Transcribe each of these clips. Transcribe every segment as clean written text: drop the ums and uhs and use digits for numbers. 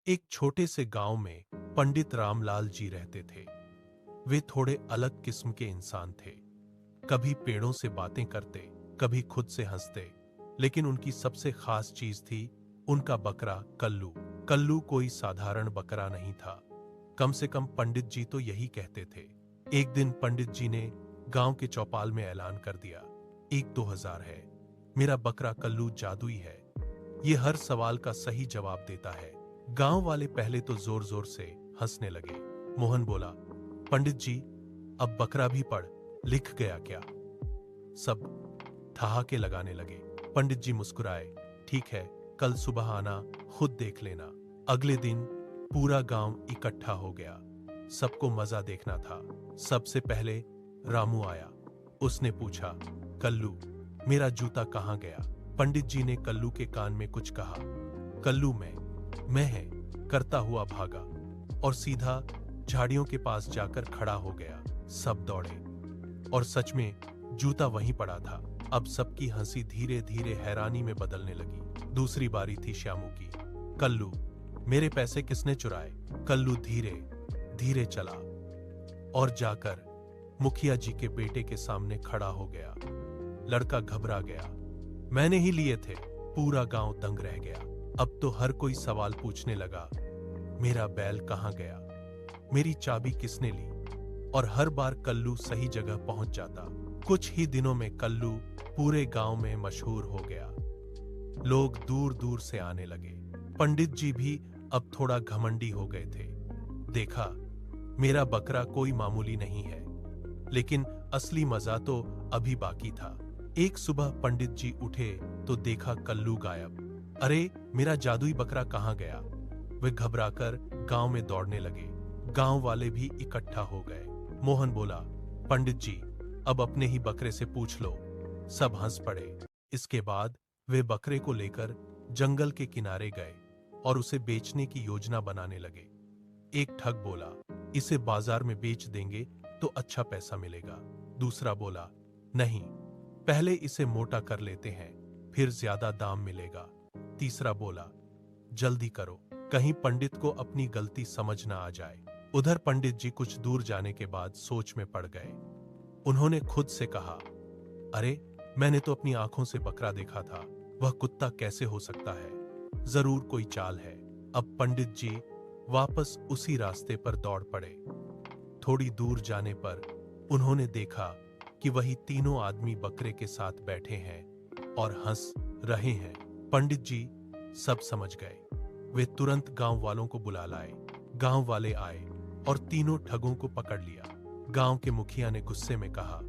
एक छोटे से गांव में पंडित रामलाल जी रहते थे। वे थोड़े अलग किस्म के इंसान थे। कभी पेड़ों से बातें करते, कभी खुद से हंसते, लेकिन उनकी सबसे खास चीज थी उनका बकरा कल्लू। कल्लू कोई साधारण बकरा नहीं था, कम से कम पंडित जी तो यही कहते थे। एक दिन पंडित जी ने गांव के चौपाल में ऐलान कर दिया, 1-2000 है। मेरा बकरा कल्लू जादुई है, ये हर सवाल का सही जवाब देता है। गांव वाले पहले तो जोर जोर से हंसने लगे। मोहन बोला, पंडित जी, अब बकरा भी पढ़ लिख गया क्या? सब ठहाके लगाने लगे। पंडित जी मुस्कुराए, ठीक है, कल सुबह आना, खुद देख लेना। अगले दिन पूरा गांव इकट्ठा हो गया। सबको मजा देखना था। सबसे पहले रामू आया। उसने पूछा, कल्लू, मेरा जूता कहाँ गया? पंडित जी ने कल्लू के कान में कुछ कहा। कल्लू मैं है करता हुआ भागा और सीधा झाड़ियों के पास जाकर खड़ा हो गया। सब दौड़े और सच में जूता वहीं पड़ा था। अब सबकी हंसी धीरे धीरे हैरानी में बदलने लगी। दूसरी बारी थी श्यामू की। कल्लू, मेरे पैसे किसने चुराए? कल्लू धीरे धीरे चला और जाकर मुखिया जी के बेटे के सामने खड़ा हो गया। लड़का घबरा गया, मैंने ही लिए थे। पूरा गांव दंग रह गया। अब तो हर कोई सवाल पूछने लगा, मेरा बैल कहाँ गया? मेरी चाबी किसने ली? और हर बार कल्लू सही जगह पहुंच जाता। कुछ ही दिनों में कल्लू पूरे गांव में मशहूर हो गया। लोग दूर दूर से आने लगे। पंडित जी भी अब थोड़ा घमंडी हो गए थे। देखा, मेरा बकरा कोई मामूली नहीं है। लेकिन असली मजा तो अभी बाकी था। एक सुबह पंडित जी उठे तो देखा कल्लू गायब। अरे, मेरा जादुई बकरा कहाँ गया? वे घबराकर गांव में दौड़ने लगे। गांव वाले भी इकट्ठा हो गए। मोहन बोला, पंडित जी, अब अपने ही बकरे से पूछ लो। सब हंस पड़े। इसके बाद वे बकरे को लेकर जंगल के किनारे गए और उसे बेचने की योजना बनाने लगे। एक ठग बोला, इसे बाजार में बेच देंगे तो अच्छा पैसा मिलेगा। दूसरा बोला, नहीं, पहले इसे मोटा कर लेते हैं, फिर ज्यादा दाम मिलेगा। तीसरा बोला, जल्दी करो, कहीं पंडित को अपनी गलती समझ ना आ जाए। उधर पंडित जी कुछ दूर जाने के बाद सोच में पड़ गए। उन्होंने खुद से कहा, अरे, मैंने तो अपनी आंखों से बकरा देखा था, वह कुत्ता कैसे हो सकता है? जरूर कोई चाल है। अब पंडित जी वापस उसी रास्ते पर दौड़ पड़े। थोड़ी दूर जाने पर उन्होंने देखा कि वही तीनों आदमी बकरे के साथ बैठे हैं और हंस रहे हैं। पंडित जी सब समझ गए। वे तुरंत गांव वालों को बुला लाए। गांव वाले आए और तीनों ठगों को पकड़ लिया। गांव के मुखिया ने गुस्से में कहा,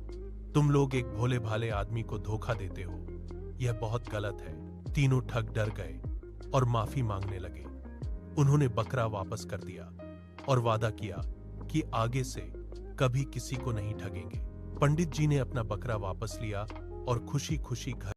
तुम लोग एक भोले भाले आदमी को धोखा देते हो, यह बहुत गलत है। तीनों ठग डर गए और माफी मांगने लगे। उन्होंने बकरा वापस कर दिया और वादा किया कि आगे से कभी किसी को नहीं ठगेंगे। पंडित जी ने अपना बकरा वापस लिया और खुशी खुशी घर